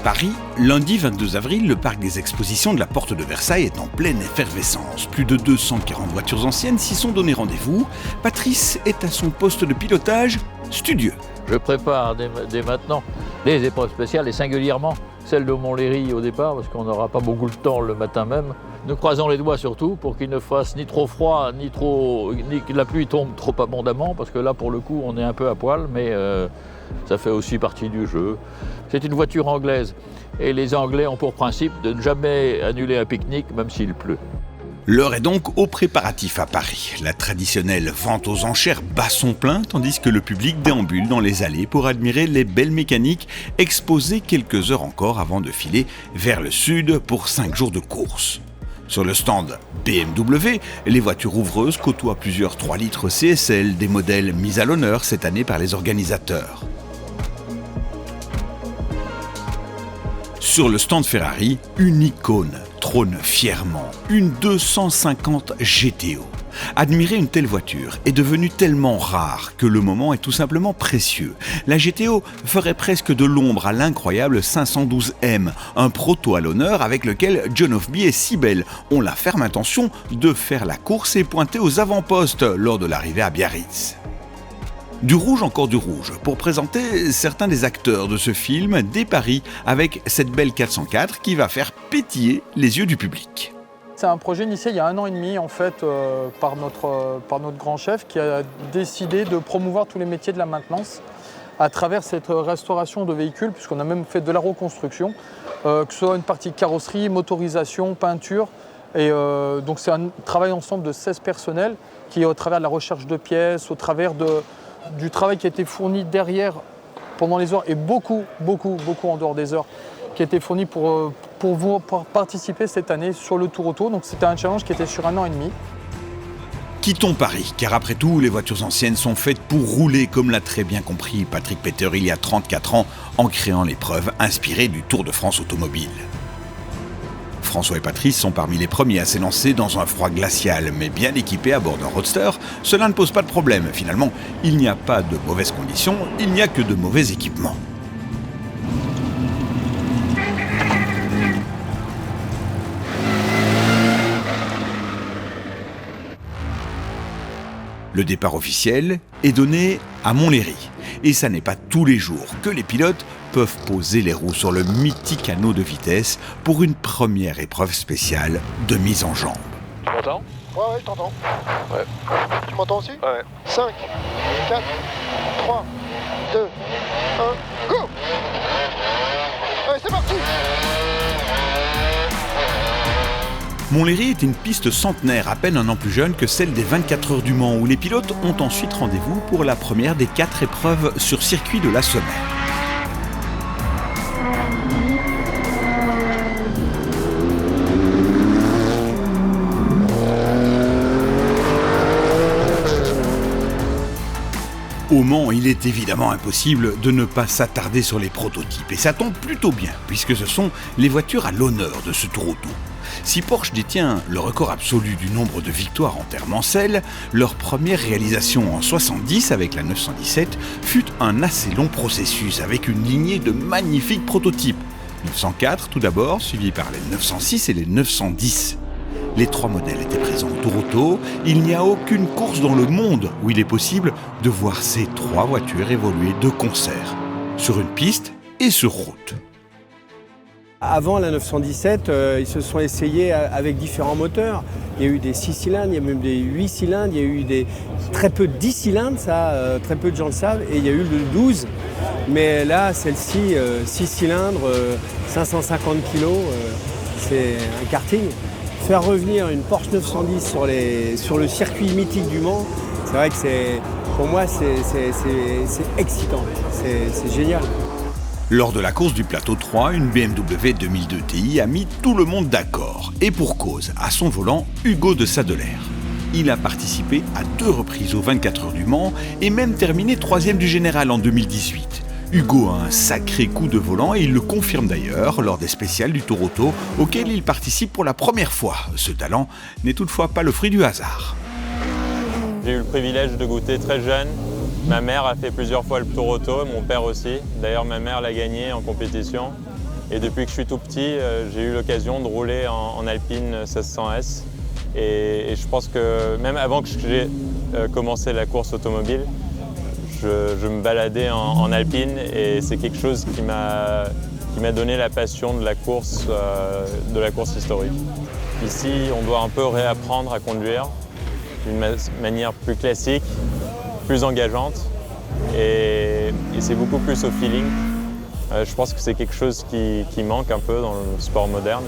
Paris, lundi 22 avril, le parc des expositions de la Porte de Versailles est en pleine effervescence. Plus de 240 voitures anciennes s'y sont donné rendez-vous. Patrice est à son poste de pilotage studieux. Je prépare dès maintenant les épreuves spéciales et singulièrement celle de Montlhéry au départ parce qu'on n'aura pas beaucoup de temps le matin même. Nous croisons les doigts surtout pour qu'il ne fasse ni trop froid ni que la pluie tombe trop abondamment parce que là pour le coup on est un peu à poil mais ça fait aussi partie du jeu. C'est une voiture anglaise et les Anglais ont pour principe de ne jamais annuler un pique-nique même s'il pleut. L'heure est donc aux préparatifs à Paris. La traditionnelle vente aux enchères bat son plein, tandis que le public déambule dans les allées pour admirer les belles mécaniques exposées quelques heures encore avant de filer vers le sud pour 5 jours de course. Sur le stand BMW, les voitures ouvreuses côtoient plusieurs 3 litres CSL, des modèles mis à l'honneur cette année par les organisateurs. Sur le stand Ferrari, une icône trône fièrement, une 250 GTO. Admirer une telle voiture est devenu tellement rare que le moment est tout simplement précieux. La GTO ferait presque de l'ombre à l'incroyable 512M, un proto à l'honneur avec lequel John Ofby et Sibel ont la ferme intention de faire la course et pointer aux avant-postes lors de l'arrivée à Biarritz. Du rouge, encore du rouge, pour présenter certains des acteurs de ce film dès Paris avec cette belle 404 qui va faire pétiller les yeux du public. C'est un projet initié il y a 1 an et demi en fait par notre grand chef qui a décidé de promouvoir tous les métiers de la maintenance à travers cette restauration de véhicules puisqu'on a même fait de la reconstruction, que ce soit une partie carrosserie, motorisation, peinture. Et donc c'est un travail ensemble de 16 personnels qui au travers de la recherche de pièces, au travers du travail qui a été fourni derrière pendant les heures et beaucoup en dehors des heures qui a été fourni pour participer cette année sur le Tour Auto. Donc c'était un challenge qui était sur 1 an et demi. Quittons Paris, car après tout, les voitures anciennes sont faites pour rouler, comme l'a très bien compris Patrick Peter il y a 34 ans en créant l'épreuve inspirée du Tour de France automobile. François et Patrice sont parmi les premiers à s'élancer dans un froid glacial, mais bien équipés à bord d'un roadster, cela ne pose pas de problème. Finalement, il n'y a pas de mauvaises conditions, il n'y a que de mauvais équipements. Le départ officiel est donné à Montlhéry. Et ça n'est pas tous les jours que les pilotes peuvent poser les roues sur le mythique anneau de vitesse pour une première épreuve spéciale de mise en jambe. Tu m'entends ? Ouais, je t'entends. Ouais. Tu m'entends aussi ? Ouais. 5, 4, 3, 2, 1, go ! Allez, c'est parti ! Montlhéry est une piste centenaire, à peine un an plus jeune que celle des 24 heures du Mans, où les pilotes ont ensuite rendez-vous pour la première des 4 épreuves sur circuit de la semaine. Au Mans, il est évidemment impossible de ne pas s'attarder sur les prototypes, et ça tombe plutôt bien, puisque ce sont les voitures à l'honneur de ce Tour Auto. Si Porsche détient le record absolu du nombre de victoires en terre Mansell, leur première réalisation en 70 avec la 917 fut un assez long processus avec une lignée de magnifiques prototypes. 904 tout d'abord, suivi par les 906 et les 910. Les 3 modèles étaient présents au Tour Auto. Il n'y a aucune course dans le monde où il est possible de voir ces 3 voitures évoluer de concert, sur une piste et sur route. Avant la 917, ils se sont essayés avec différents moteurs. Il y a eu des 6 cylindres, il y a même des 8 cylindres, il y a eu très peu de 10 cylindres, ça, très peu de gens le savent, et il y a eu le 12. Mais là, celle-ci, 6 cylindres, 550 kg, c'est un karting. Faire revenir une Porsche 910 sur le circuit mythique du Mans, c'est vrai que pour moi, c'est excitant, c'est génial. Lors de la course du plateau 3, une BMW 2002 Ti a mis tout le monde d'accord. Et pour cause, à son volant, Hugo de Sadeler. Il a participé à 2 reprises aux 24 heures du Mans et même terminé 3e du général en 2018. Hugo a un sacré coup de volant et il le confirme d'ailleurs lors des spéciales du Tour Auto auquel il participe pour la première fois. Ce talent n'est toutefois pas le fruit du hasard. J'ai eu le privilège de goûter très jeune. Ma mère a fait plusieurs fois le Tour Auto, mon père aussi. D'ailleurs, ma mère l'a gagné en compétition. Et depuis que je suis tout petit, j'ai eu l'occasion de rouler en Alpine 1600S. Et je pense que même avant que j'ai commencé la course automobile, je me baladais en Alpine et c'est quelque chose qui m'a donné la passion de la course historique. Ici, on doit un peu réapprendre à conduire d'une manière plus classique, plus engageante et c'est beaucoup plus au feeling. Je pense que c'est quelque chose qui manque un peu dans le sport moderne.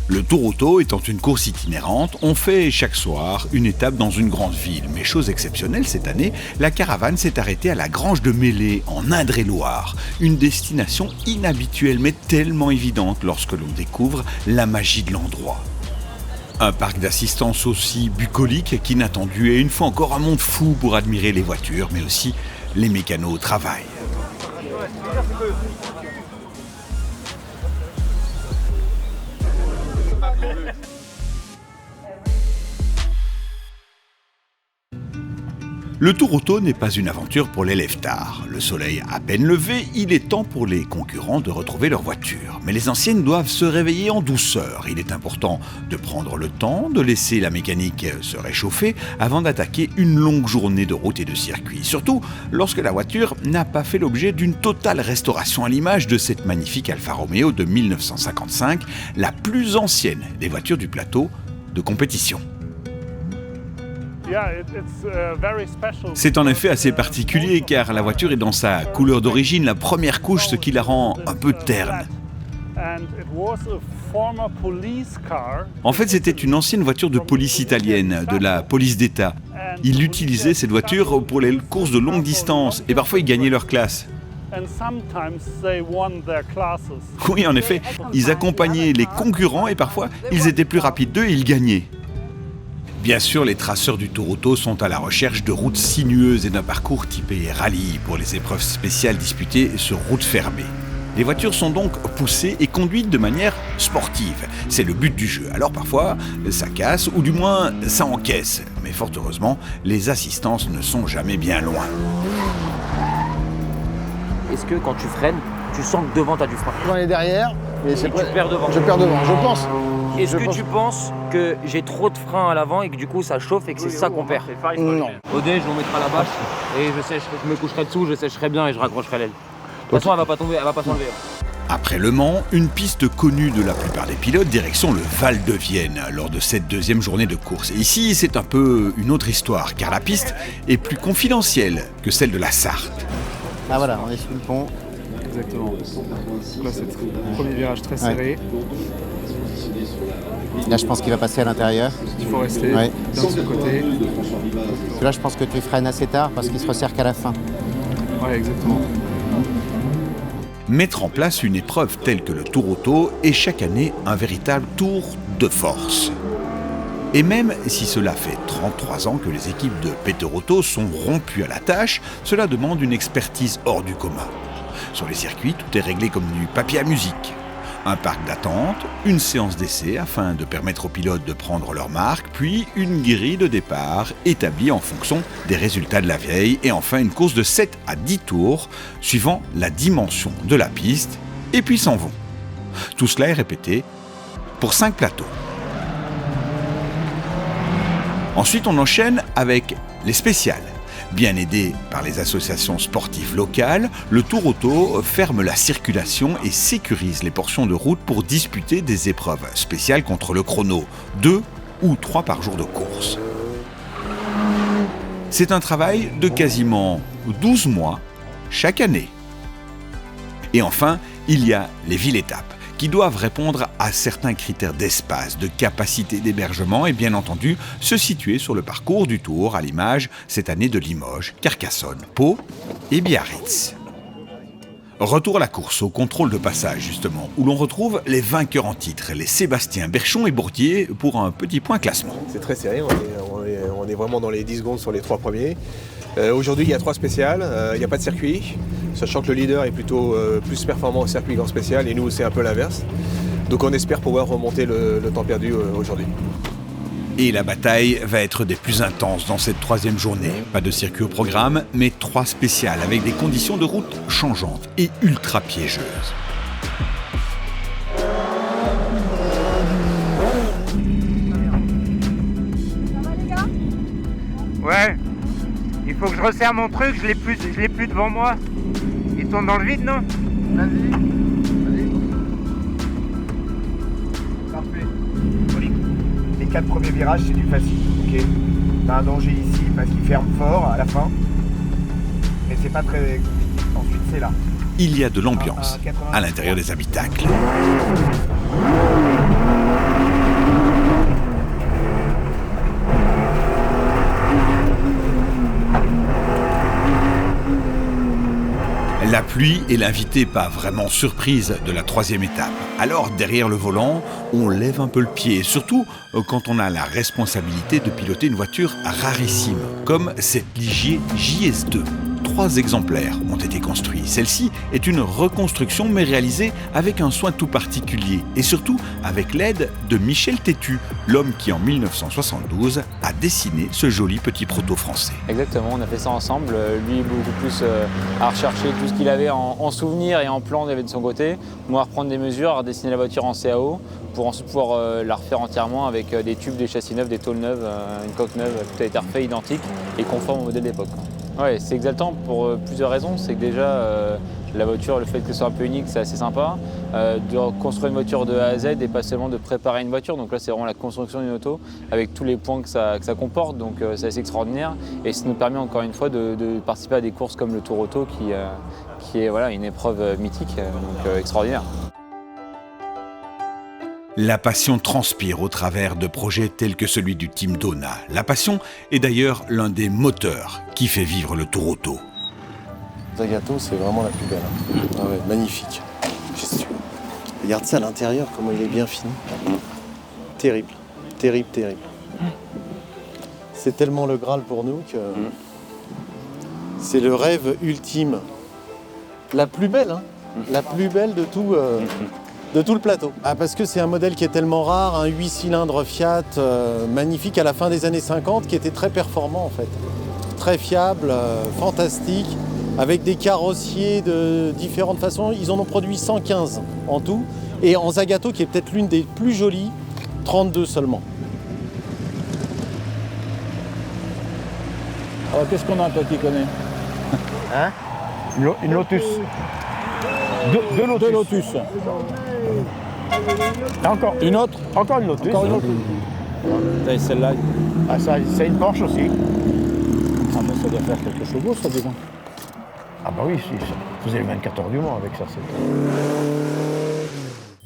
Le Tour Auto étant une course itinérante, on fait chaque soir une étape dans une grande ville. Mais chose exceptionnelle cette année, la caravane s'est arrêtée à la Grange de Mêlée, en Indre-et-Loire. Une destination inhabituelle mais tellement évidente lorsque l'on découvre la magie de l'endroit. Un parc d'assistance aussi bucolique qu'inattendu et une fois encore un monde fou pour admirer les voitures mais aussi les mécanos au travail. Le Tour Auto n'est pas une aventure pour les lève-tard. Le soleil à peine levé, il est temps pour les concurrents de retrouver leur voiture. Mais les anciennes doivent se réveiller en douceur. Il est important de prendre le temps, de laisser la mécanique se réchauffer avant d'attaquer une longue journée de route et de circuit. Surtout lorsque la voiture n'a pas fait l'objet d'une totale restauration à l'image de cette magnifique Alfa Romeo de 1955, la plus ancienne des voitures du plateau de compétition. C'est en effet assez particulier car la voiture est dans sa couleur d'origine, la première couche, ce qui la rend un peu terne. En fait, c'était une ancienne voiture de police italienne, de la police d'État. Ils utilisaient cette voiture pour les courses de longue distance et parfois ils gagnaient leur classe. Oui, en effet, ils accompagnaient les concurrents et parfois ils étaient plus rapides d'eux et ils gagnaient. Bien sûr, les traceurs du Tour Auto sont à la recherche de routes sinueuses et d'un parcours typé rallye pour les épreuves spéciales disputées sur route fermée. Les voitures sont donc poussées et conduites de manière sportive. C'est le but du jeu. Alors parfois, ça casse ou du moins ça encaisse. Mais fort heureusement, les assistances ne sont jamais bien loin. Est-ce que quand tu freines, tu sens que devant tu as du frein? J'en ai derrière, mais c'est tu perds devant. Je perds devant, je pense. Est-ce que tu penses que j'ai trop de frein à l'avant et que du coup ça chauffe et que c'est ça qu'on perd? Non. Au dé, je vous mettrai à la bâche et je me coucherai dessous, je sécherai bien et je raccrocherai l'aile. De toute façon, elle va pas tomber, elle va pas s'enlever. Après Le Mans, une piste connue de la plupart des pilotes, direction le Val de Vienne, lors de cette deuxième journée de course. Et ici, c'est un peu une autre histoire, car la piste est plus confidentielle que celle de la Sarthe. Ah voilà, on est sous le pont. Exactement. Là, c'est le premier virage très serré. Là, je pense qu'il va passer à l'intérieur. Il faut rester dans ce côté. Là, je pense que tu freines assez tard parce qu'il se resserre qu'à la fin. Ouais, exactement. Mettre en place une épreuve telle que le Tour Auto est chaque année un véritable tour de force. Et même si cela fait 33 ans que les équipes de Peter Otto sont rompues à la tâche, cela demande une expertise hors du commun. Sur les circuits, tout est réglé comme du papier à musique. Un parc d'attente, une séance d'essai afin de permettre aux pilotes de prendre leur marque, puis une grille de départ établie en fonction des résultats de la veille, et enfin une course de 7 à 10 tours, suivant la dimension de la piste, et puis s'en vont. Tout cela est répété pour 5 plateaux. Ensuite, on enchaîne avec les spéciales. Bien aidé par les associations sportives locales, le Tour Auto ferme la circulation et sécurise les portions de route pour disputer des épreuves spéciales contre le chrono, 2 ou 3 par jour de course. C'est un travail de quasiment 12 mois chaque année. Et enfin, il y a les villes-étapes, qui doivent répondre à certains critères d'espace, de capacité d'hébergement et bien entendu se situer sur le parcours du Tour, à l'image cette année de Limoges, Carcassonne, Pau et Biarritz. Retour à la course, au contrôle de passage justement, où l'on retrouve les vainqueurs en titre, les Sébastien Berchon et Bourdier pour un petit point classement. C'est très serré, on est vraiment dans les 10 secondes sur les 3 premiers. Aujourd'hui, il y a 3 spéciales, il n'y a pas de circuit, sachant que le leader est plutôt plus performant au circuit qu'en spécial, et nous, c'est un peu l'inverse. Donc on espère pouvoir remonter le temps perdu aujourd'hui. Et la bataille va être des plus intenses dans cette 3e journée. Pas de circuit au programme, mais 3 spéciales avec des conditions de route changeantes et ultra piégeuses. Ouais. Il faut que je resserre mon truc, je l'ai plus devant moi. Il tourne dans le vide, non? Vas-y. Parfait. Les 4 premiers virages, c'est du facile, ok? T'as un danger ici parce qu'il ferme fort à la fin. Mais c'est pas très compliqué. Ensuite, c'est là. Il y a de l'ambiance à l'intérieur des habitacles. La pluie est l'invité pas vraiment surprise de la 3e étape. Alors, derrière le volant, on lève un peu le pied, surtout quand on a la responsabilité de piloter une voiture rarissime, comme cette Ligier JS2. 3 exemplaires ont été construits. Celle-ci est une reconstruction, mais réalisée avec un soin tout particulier, et surtout avec l'aide de Michel Tétu, l'homme qui en 1972 a dessiné ce joli petit proto français. Exactement, on a fait ça ensemble. Lui, beaucoup plus à rechercher tout ce qu'il avait en souvenir et en plan de son côté. Moi, à reprendre des mesures, à redessiner la voiture en CAO pour ensuite pouvoir la refaire entièrement avec des tubes, des châssis neufs, des tôles neuves, une coque neuve. Tout a été refait identique et conforme au modèle d'époque. Ouais, c'est exaltant pour plusieurs raisons. C'est que déjà, la voiture, le fait que ce soit un peu unique, c'est assez sympa. De construire une voiture de A à Z et pas seulement de préparer une voiture. Donc là, c'est vraiment la construction d'une auto avec tous les points que ça comporte. Donc c'est assez extraordinaire. Et ça nous permet encore une fois de participer à des courses comme le Tour Auto qui est voilà, une épreuve mythique, donc extraordinaire. La passion transpire au travers de projets tels que celui du Team Dona. La passion est d'ailleurs l'un des moteurs qui fait vivre le Tour Auto. Zagato, c'est vraiment la plus belle. Ah ouais, magnifique. Regarde ça à l'intérieur, comment il est bien fini. Terrible, terrible, terrible. C'est tellement le Graal pour nous que c'est le rêve ultime. La plus belle, hein. La plus belle de tout le plateau. Ah, parce que c'est un modèle qui est tellement rare, un 8 cylindres Fiat magnifique à la fin des années 50 qui était très performant en fait. Très fiable, fantastique, avec des carrossiers de différentes façons. Ils en ont produit 115 en tout. Et en Zagato qui est peut-être l'une des plus jolies, 32 seulement. Alors qu'est-ce qu'on a toi qui connais? Hein? Une Lotus. Deux Lotus. Deux Lotus. Et encore une autre. Encore une Lotus. Encore une autre. Et celle-là. Ah, ça, c'est une Porsche aussi. Ah ben ça doit faire quelques chevaux ça dis donc. Ah bah oui, ça faisait le 24 heures du Mans avec ça.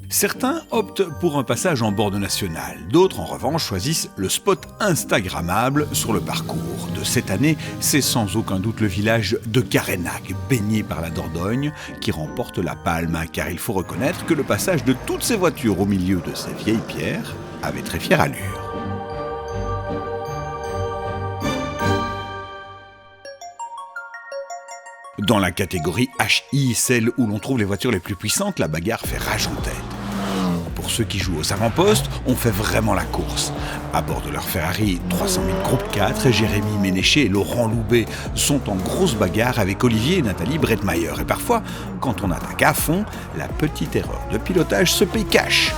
Certains optent pour un passage en bord national. D'autres, en revanche, choisissent le spot instagrammable sur le parcours. De cette année, c'est sans aucun doute le village de Carénac, baigné par la Dordogne, qui remporte la palme, car il faut reconnaître que le passage de toutes ces voitures au milieu de ces vieilles pierres avait très fière allure. Dans la catégorie HI, celle où l'on trouve les voitures les plus puissantes, la bagarre fait rage en tête. Pour ceux qui jouent aux avant-postes, on fait vraiment la course. À bord de leur Ferrari 300 000 Groupe 4, Jérémy Ménéché et Laurent Loubet sont en grosse bagarre avec Olivier et Nathalie Bretmayer. Et parfois, quand on attaque à fond, la petite erreur de pilotage se paye cash.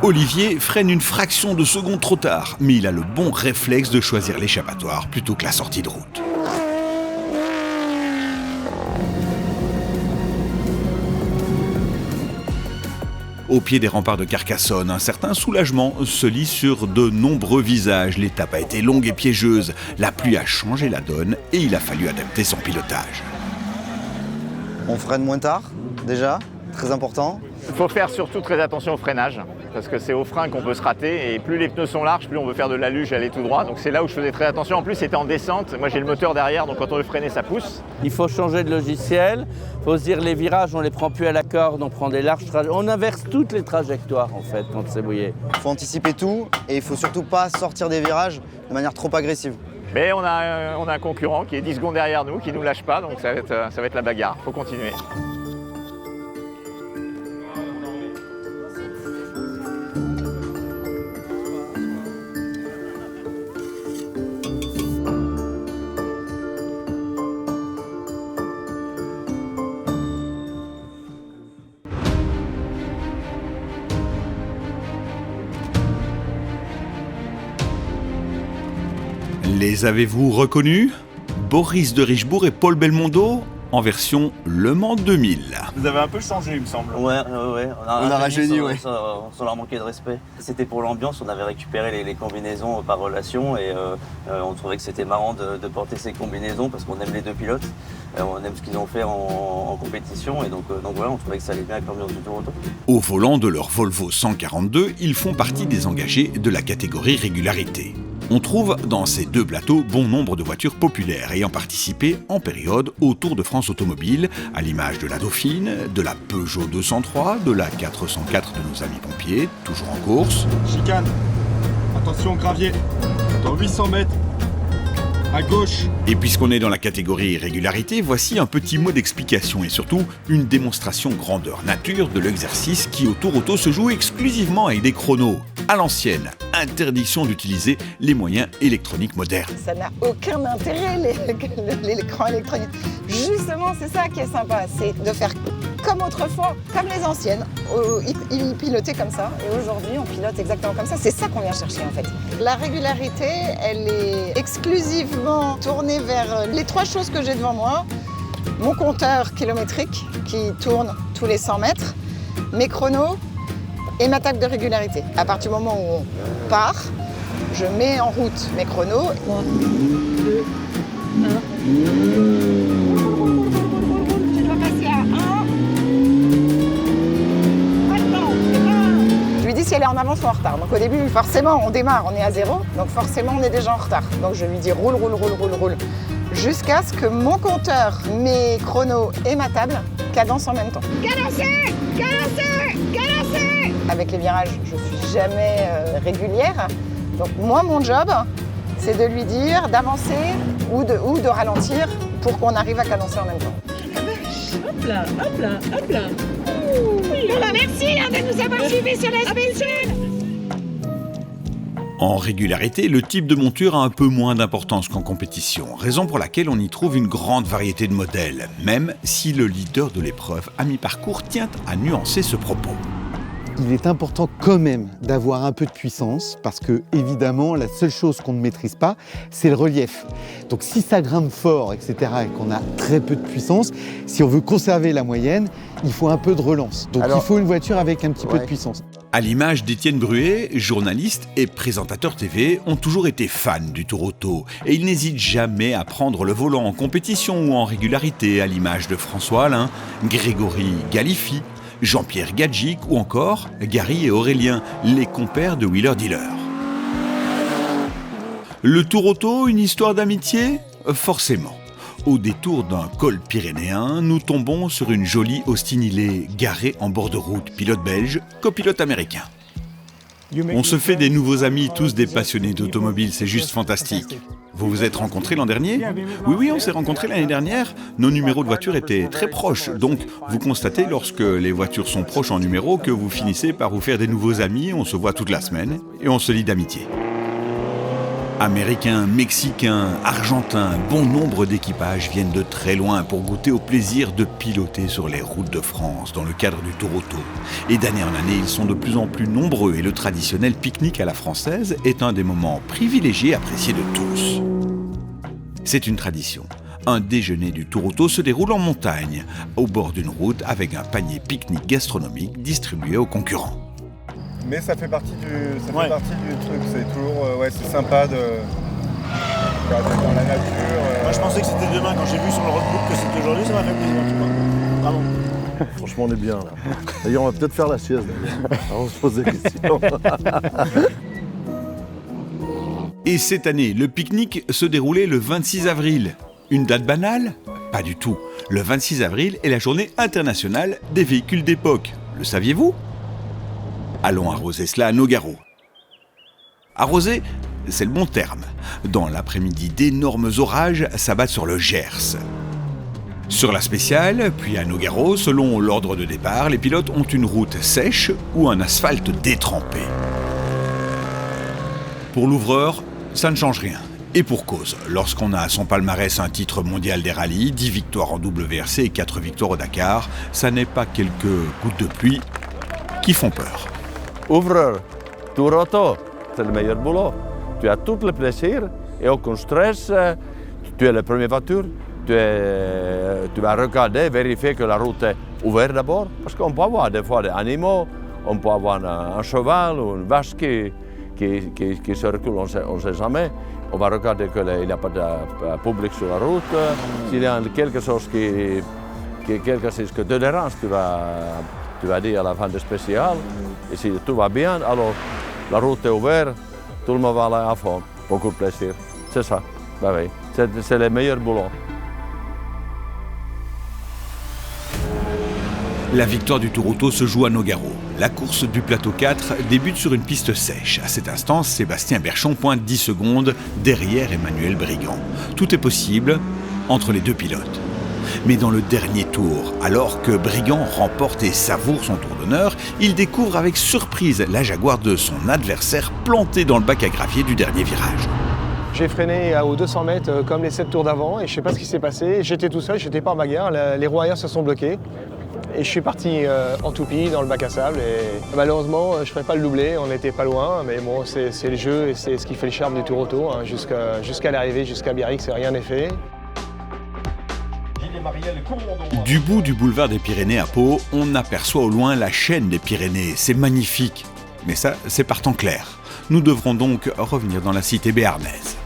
Olivier freine une fraction de seconde trop tard, mais il a le bon réflexe de choisir l'échappatoire plutôt que la sortie de route. Au pied des remparts de Carcassonne, un certain soulagement se lit sur de nombreux visages. L'étape a été longue et piégeuse, la pluie a changé la donne et il a fallu adapter son pilotage. On freine moins tard, déjà, très important. Il faut faire surtout très attention au freinage, parce que c'est au frein qu'on peut se rater, et plus les pneus sont larges, plus on peut faire de la luge et aller tout droit. Donc c'est là où je faisais très attention. En plus, c'était en descente. Moi, j'ai le moteur derrière, donc quand on veut freiner, ça pousse. Il faut changer de logiciel. Il faut se dire les virages, on les prend plus à la corde, on prend des larges trajectoires. On inverse toutes les trajectoires, en fait, quand c'est mouillé. Il faut anticiper tout, et il faut surtout pas sortir des virages de manière trop agressive. Mais on a un concurrent qui est 10 secondes derrière nous, qui nous lâche pas, donc ça va être la bagarre. Il faut continuer. Les avez-vous reconnus? Boris de Richebourg et Paul Belmondo en version Le Mans 2000. Vous avez un peu changé, il me semble. Ouais. On a rajeuni, ouais. Sans leur manquer de respect. C'était pour l'ambiance, on avait récupéré les combinaisons par relation et on trouvait que c'était marrant de porter ces combinaisons parce qu'on aime les deux pilotes, on aime ce qu'ils ont fait en compétition et donc voilà, on trouvait que ça allait bien avec l'ambiance du Tour Auto. Au volant de leur Volvo 142, ils font partie des engagés de la catégorie régularité. On trouve dans ces deux plateaux bon nombre de voitures populaires ayant participé en période au Tour de France automobile, à l'image de la Dauphine, de la Peugeot 203, de la 404 de nos amis pompiers, toujours en course. Chicane, attention gravier, dans 800 mètres, à gauche. Et puisqu'on est dans la catégorie régularité, voici un petit mot d'explication et surtout une démonstration grandeur nature de l'exercice qui au Tour Auto se joue exclusivement avec des chronos. À l'ancienne, interdiction d'utiliser les moyens électroniques modernes. Ça n'a aucun intérêt l'écran électronique. Justement, c'est ça qui est sympa, c'est de faire comme autrefois, comme les anciennes. Ils pilotaient comme ça et aujourd'hui on pilote exactement comme ça. C'est ça qu'on vient chercher en fait. La régularité, elle est exclusivement tournée vers les trois choses que j'ai devant moi. Mon compteur kilométrique qui tourne tous les 100 mètres, mes chronos et ma table de régularité. À partir du moment où on part, je mets en route mes chronos. 3, 2, 1. Tu dois passer à 1. Maintenant, je lui dis si elle est en avance ou en retard. Donc au début, forcément, on démarre, on est à 0. Donc forcément, on est déjà en retard. Donc je lui dis roule. Jusqu'à ce que mon compteur, mes chronos et ma table cadencent en même temps. Cadencez. Avec les virages, je ne suis jamais régulière. Donc moi, mon job, c'est de lui dire d'avancer ou de ralentir pour qu'on arrive à cadencer en même temps. Hop là. Merci de nous avoir suivis sur la spéciale. En régularité, le type de monture a un peu moins d'importance qu'en compétition, raison pour laquelle on y trouve une grande variété de modèles, même si le leader de l'épreuve à mi-parcours tient à nuancer ce propos. Il est important quand même d'avoir un peu de puissance parce que, évidemment, la seule chose qu'on ne maîtrise pas, c'est le relief. Donc si ça grimpe fort, etc., et qu'on a très peu de puissance, si on veut conserver la moyenne, il faut un peu de relance. Donc il faut une voiture avec un petit peu de puissance. À l'image d'Étienne Bruet, journaliste et présentateur TV, ont toujours été fans du Tour Auto et ils n'hésitent jamais à prendre le volant en compétition ou en régularité, à l'image de François Alain, Grégory Galifi, Jean-Pierre Gadjic ou encore Gary et Aurélien, les compères de Wheeler Dealer. Le Tour Auto, une histoire d'amitié ? Forcément. Au détour d'un col pyrénéen, nous tombons sur une jolie Austin Hillet garée en bord de route, pilote belge, copilote américain. On se fait des nouveaux amis, tous des passionnés d'automobile, c'est juste fantastique. Vous vous êtes rencontrés l'an dernier ? Oui, on s'est rencontrés l'année dernière. Nos numéros de voiture étaient très proches, donc vous constatez lorsque les voitures sont proches en numéro que vous finissez par vous faire des nouveaux amis, on se voit toute la semaine et on se lie d'amitié. Américains, Mexicains, Argentins, bon nombre d'équipages viennent de très loin pour goûter au plaisir de piloter sur les routes de France dans le cadre du Tour Auto. Et d'année en année, ils sont de plus en plus nombreux et le traditionnel pique-nique à la française est un des moments privilégiés appréciés de tous. C'est une tradition. Un déjeuner du Tour Auto se déroule en montagne, au bord d'une route avec un panier pique-nique gastronomique distribué aux concurrents. Mais ça fait partie du truc, c'est toujours c'est sympa de dans la nature. Moi je pensais que c'était demain, quand j'ai vu sur le roadbook que c'était aujourd'hui, ça m'a fait plaisir, tu vois. Vraiment. Franchement on est bien là. D'ailleurs on va peut-être faire la sieste d'ailleurs. On se pose des questions. Et cette année, le pique-nique se déroulait le 26 avril. Une date banale ? Pas du tout. Le 26 avril est la journée internationale des véhicules d'époque. Le saviez-vous ? Allons arroser cela à Nogaro. Arroser, c'est le bon terme. Dans l'après-midi, d'énormes orages s'abattent sur le Gers. Sur la spéciale, puis à Nogaro, selon l'ordre de départ, les pilotes ont une route sèche ou un asphalte détrempé. Pour l'ouvreur, ça ne change rien. Et pour cause, lorsqu'on a à son palmarès un titre mondial des rallyes, 10 victoires en WRC et 4 victoires au Dakar, ça n'est pas quelques gouttes de pluie qui font peur. Ouvreur, Tour Auto, c'est le meilleur boulot. Tu as tout le plaisir et aucun stress. Tu es la première voiture, tu vas regarder, vérifier que la route est ouverte d'abord, parce qu'on peut avoir des fois des animaux, on peut avoir un cheval ou une vache qui se recule, on ne sait jamais. On va regarder qu'il n'y a pas de public sur la route. S'il y a quelque chose que te dérange, tu vas dire à la fin du spécial. Et si tout va bien, alors la route est ouverte, tout le monde va aller à fond. Beaucoup de plaisir. C'est ça. Ben oui. C'est le meilleur boulot. La victoire du Tour Auto se joue à Nogaro. La course du plateau 4 débute sur une piste sèche. À cet instant, Sébastien Berchon pointe 10 secondes derrière Emmanuel Brigand. Tout est possible entre les deux pilotes. Mais dans le dernier tour, alors que Brigand remporte et savoure son tour d'honneur, il découvre avec surprise la Jaguar de son adversaire plantée dans le bac à gravier du dernier virage. J'ai freiné aux 200 mètres comme les 7 tours d'avant et je ne sais pas ce qui s'est passé. J'étais tout seul, j'étais pas en bagarre, les roues arrière se sont bloquées. Et je suis parti en toupie dans le bac à sable et malheureusement je ne ferai pas le doublé, on n'était pas loin, mais bon c'est le jeu et c'est ce qui fait le charme du Tour Auto. Hein. Jusqu'à l'arrivée, jusqu'à Biarritz, rien n'est fait. Du bout du boulevard des Pyrénées à Pau, on aperçoit au loin la chaîne des Pyrénées. C'est magnifique, mais ça c'est par temps clair. Nous devrons donc revenir dans la cité béarnaise.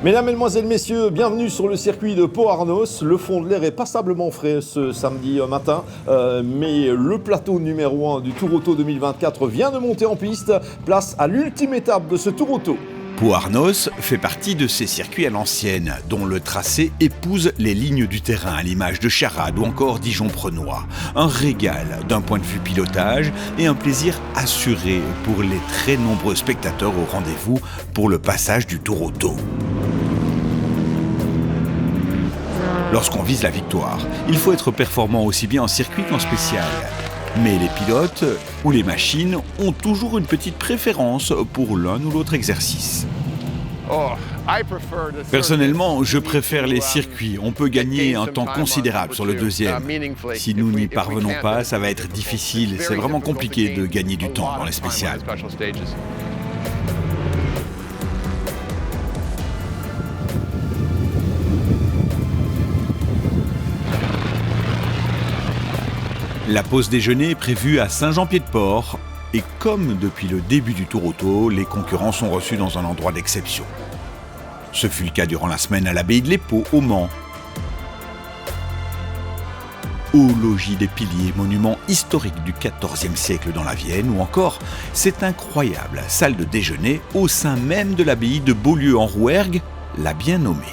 Mesdames, Mesdemoiselles, Messieurs, bienvenue sur le circuit de Pau-Arnos. Le fond de l'air est passablement frais ce samedi matin, mais le plateau numéro 1 du Tour Auto 2024 vient de monter en piste. Place à l'ultime étape de ce Tour Auto. Pau-Arnos fait partie de ces circuits à l'ancienne, dont le tracé épouse les lignes du terrain à l'image de Charade ou encore Dijon-Prenois. Un régal d'un point de vue pilotage et un plaisir assuré pour les très nombreux spectateurs au rendez-vous pour le passage du Tour Auto. Lorsqu'on vise la victoire, il faut être performant aussi bien en circuit qu'en spécial. Mais les pilotes ou les machines ont toujours une petite préférence pour l'un ou l'autre exercice. Personnellement, je préfère les circuits. On peut gagner un temps considérable sur le deuxième. Si nous n'y parvenons pas, ça va être difficile. C'est vraiment compliqué de gagner du temps dans les spéciales. La pause déjeuner est prévue à Saint-Jean-Pied-de-Port et comme depuis le début du Tour Auto, les concurrents sont reçus dans un endroit d'exception. Ce fut le cas durant la semaine à l'abbaye de l'Épau, au Mans. Au logis des Piliers, monument historique du XIVe siècle dans la Vienne, ou encore cette incroyable salle de déjeuner au sein même de l'abbaye de Beaulieu en Rouergue, la bien nommée.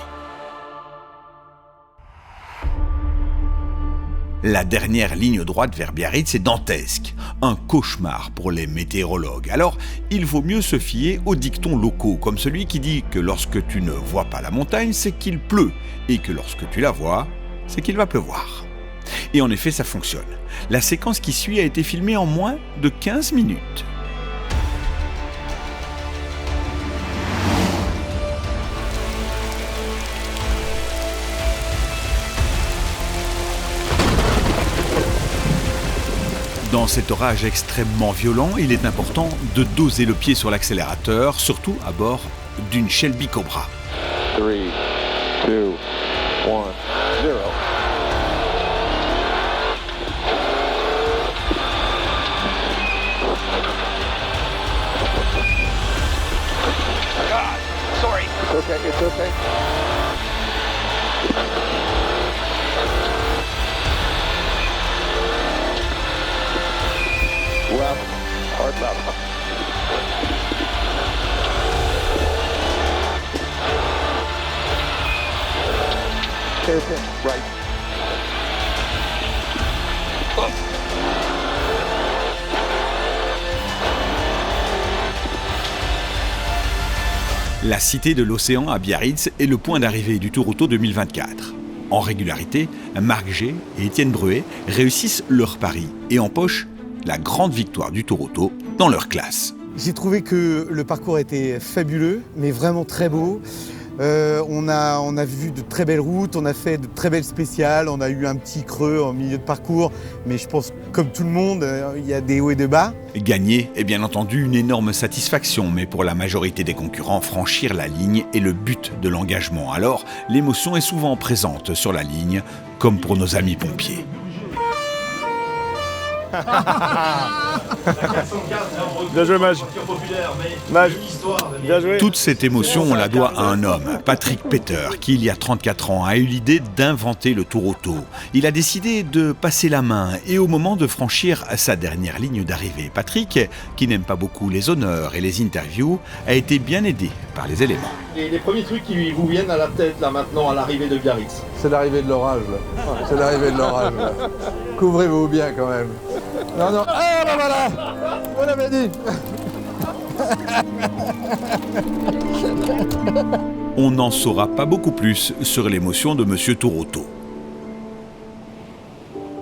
La dernière ligne droite vers Biarritz est dantesque, un cauchemar pour les météorologues. Alors, il vaut mieux se fier aux dictons locaux, comme celui qui dit que lorsque tu ne vois pas la montagne, c'est qu'il pleut, et que lorsque tu la vois, c'est qu'il va pleuvoir. Et en effet, ça fonctionne. La séquence qui suit a été filmée en moins de 15 minutes. Dans cet orage extrêmement violent, il est important de doser le pied sur l'accélérateur, surtout à bord d'une Shelby Cobra. 3, 2, 1, 0. God, sorry. It's okay, it's okay. Left, hard left. Okay, right. Oh. La cité de l'océan à Biarritz est le point d'arrivée du Tour Auto 2024. En régularité, Marc G et Étienne Bruet réussissent leur pari et empochent la grande victoire du Tour Auto dans leur classe. J'ai trouvé que le parcours était fabuleux, mais vraiment très beau. On a vu de très belles routes, on a fait de très belles spéciales, on a eu un petit creux en milieu de parcours, mais je pense comme tout le monde, il y a des hauts et des bas. Gagner est bien entendu une énorme satisfaction, mais pour la majorité des concurrents, franchir la ligne est le but de l'engagement. Alors, l'émotion est souvent présente sur la ligne, comme pour nos amis pompiers. Bien joué, Mage. Mage, bien joué. Toute cette émotion, on la doit à un homme, Patrick Peter, qui il y a 34 ans a eu l'idée d'inventer le tour auto. Il a décidé de passer la main et au moment de franchir sa dernière ligne d'arrivée, Patrick, qui n'aime pas beaucoup les honneurs et les interviews, a été bien aidé par les éléments. Et les premiers trucs qui vous viennent à la tête là maintenant à l'arrivée de Biarritz? C'est l'arrivée de l'orage là. C'est l'arrivée de l'orage là. Couvrez-vous bien quand même. Non, non. Ah ben voilà. On l'avait dit. On n'en saura pas beaucoup plus sur l'émotion de Monsieur Tourauto.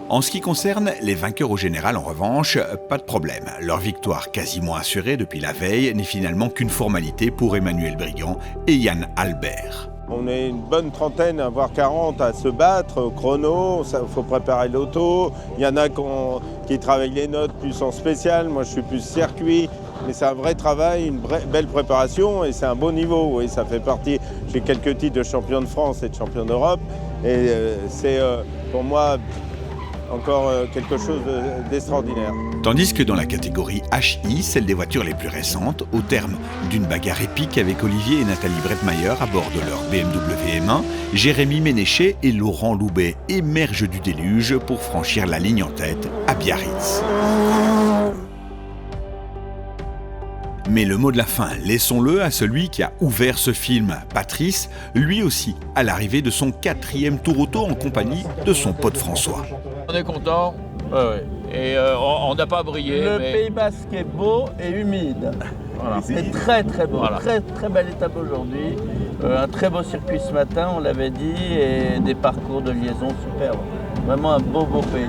En ce qui concerne les vainqueurs au général, en revanche, pas de problème. Leur victoire quasiment assurée depuis la veille n'est finalement qu'une formalité pour Emmanuel Brigand et Yann Albert. On est une bonne trentaine, voire 40 à se battre au chrono, il faut préparer l'auto. Il y en a qui travaillent les notes plus en spécial, moi je suis plus circuit. Mais c'est un vrai travail, une belle préparation et c'est un beau niveau. Et ça fait partie, j'ai quelques titres de champion de France et de champion d'Europe. Et c'est pour moi encore quelque chose d'extraordinaire. Tandis que dans la catégorie HI, celle des voitures les plus récentes, au terme d'une bagarre épique avec Olivier et Nathalie Bretmayer à bord de leur BMW M1, Jérémy Ménéchet et Laurent Loubet émergent du déluge pour franchir la ligne en tête à Biarritz. Mais le mot de la fin, laissons-le à celui qui a ouvert ce film, Patrice, lui aussi, à l'arrivée de son 4e tour auto en compagnie de son pote François. On est content, et on n'a pas brillé. Le Pays Basque est beau et humide. Voilà. C'est très très beau, voilà. Très belle étape aujourd'hui. Un très beau circuit ce matin, on l'avait dit, et des parcours de liaison superbes. Vraiment un beau pays.